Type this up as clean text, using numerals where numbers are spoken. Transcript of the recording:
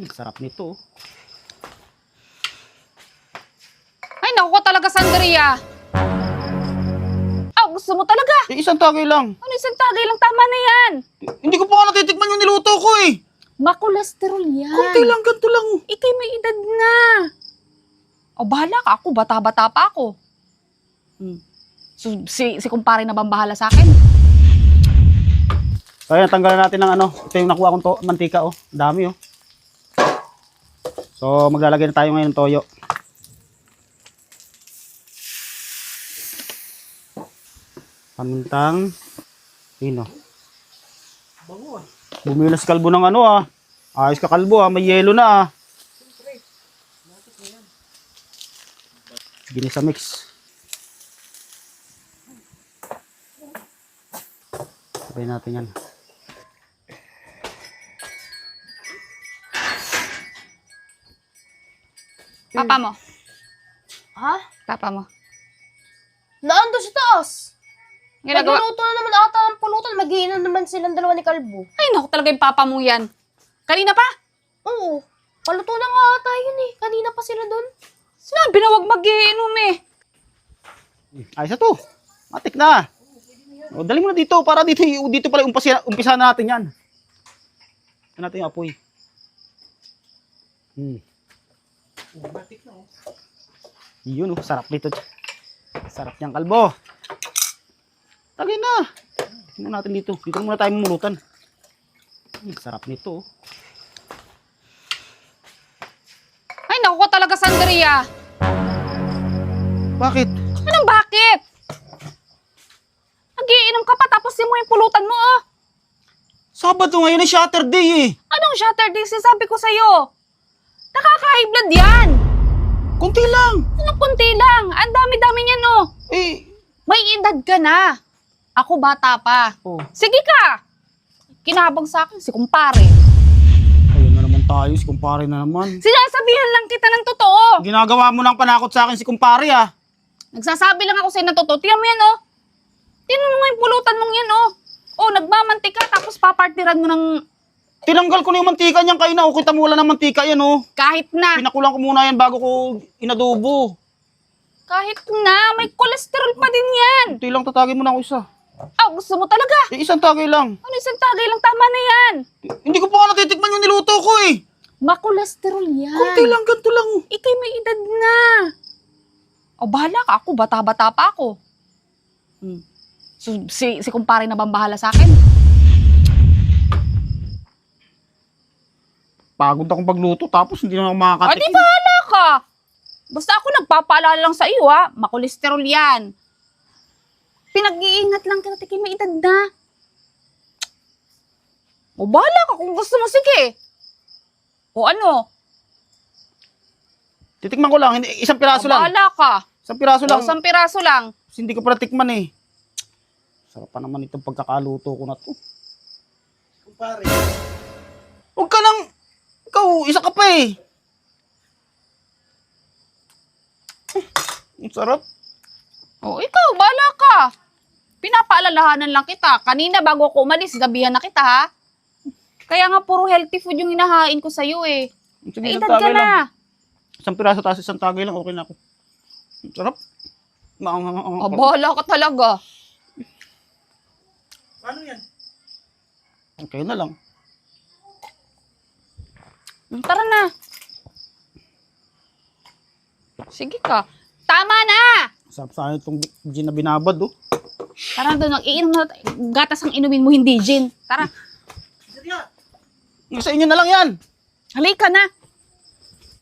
Sarap nito. Ay, naku ko talaga, Sandria. Ah, gusto mo talaga? Isang tagay lang. Ano, isang tagay lang, tama na yan. Hindi ko pa nga natitikman yung niluto ko eh. Makolesterol yan. Kunti lang, ganito lang. Ikay may edad na. O, bahala ka. Ako, bata-bata pa ako. So, si kumpare na bang bahala sa akin? Kaya tanggalan natin ng ano. Ito yung nakuha kong mantika oh. Dami oh. So, maglalagay na tayo ngayon ng toyo. Pamintang pino. Bango ah. Bumili na si kalbo ng ano ah. Ayos ka kalbo ah, may yelo na ah. Ginisa mix. Sabay natin yan. Papa mo. Ha? Papa mo. Naando sa taas. Ginagawa. Nagluluto na naman ata ng pulutan. Mag-iinom naman silang dalawa ni Kalbo. Ay, naku talaga yung papa mo yan. Kanina pa? Oo. Paluto na nga ata yun eh. Kanina pa sila doon. Sinabi na huwag mag-iinom eh. Ayos na to. Matik na. O, dali mo na dito para dito pala umpisa natin yan. Ano natin yung apoy. Matik na oh. Yun oh, sarap nito. Sarap niyang kalbo. Tagay na. Tingnan natin dito. Dito muna tayo mamulutan. Sarap nito oh. Ay, naku ko talaga, Sandria. Bakit? Anong bakit? Nagiinom ka pa tapos mo yung pulutan mo, oh. Sabado ngayon ay Saturday eh. Anong Saturday? Sabi ko sa'yo. Nakaka-high blood yan. Kunti lang. Anong kunti lang? Ang dami-dami niyan, oh. Eh. May edad ka na. Ako bata pa. Oh. Sige ka. Kinabang sa akin si kumpare. Ayun na naman tayo. Si kumpare na naman. Sinasabihan lang kita ng totoo. Ginagawa mo ng panakot sa akin si kumpare ah. Nagsasabi lang ako sa'yo ng totoo. Tingnan mo yan, oh. Tingnan mo nga yung pulutan mong yan, oh. Oh, nagmamantika tapos papartiran mo ng Tinanggal ko na yung mantika niyan kayo na. O, kita mo wala ng mantika yan oh. kahit na. Pinakulang ko muna yan bago ko inadobo. Kahit na. May kolesterol pa din yan. Kunti lang tatagin mo na ako isa. Ah, gusto mo talaga? Isang tagay lang. Ano, isang tagay lang, tama na yan. Hindi ko pa nga natitikman yung niluto ko eh. Makolesterol yan. Kunti lang, ganito lang. Ikay may edad na. O, bahala ka. Ako, bata-bata pa ako. So, si kumpare na bang bahala sa akin? Pagod akong pagluto tapos hindi na ako O, makakatikim. di bahala ka. Basta ako nagpapaalala lang sa iyo, ha. Makolesterol yan. Pinag-iingat lang kita, may edad na. O, bahala ka kung gusto mo, sige. O, ano? Titikman ko lang, hindi, isang piraso O, lang. bahala ka. Isang piraso lang. O, isang piraso lang. Kasi hindi ko pa natikman eh. Sarap pa naman itong pagkakaluto ko na to. Kumpare. Huwag ka nang... Ikaw, isa ka pa eh. Ang sarap. O, ikaw, bahala ka. Pinapaalalahanan lang kita. Kanina bago ako umalis, gabihan na kita, ha? Kaya nga puro healthy food yung hinahain ko sa'yo, eh. Sige, May isang edad ka tagay lang. na. Isang piraso tapos isang tagay lang, okay na ako. Ang sarap. O, bahala ka talaga. Paano yan? Okay na lang. Tara na. Sige ka. Tama na! Sarap sa akin itong gin na binabad oh. Tara doon, iinom na tayo. Gatas ang inumin mo, hindi gin. Tara, Sa inyo na lang yan. halika na.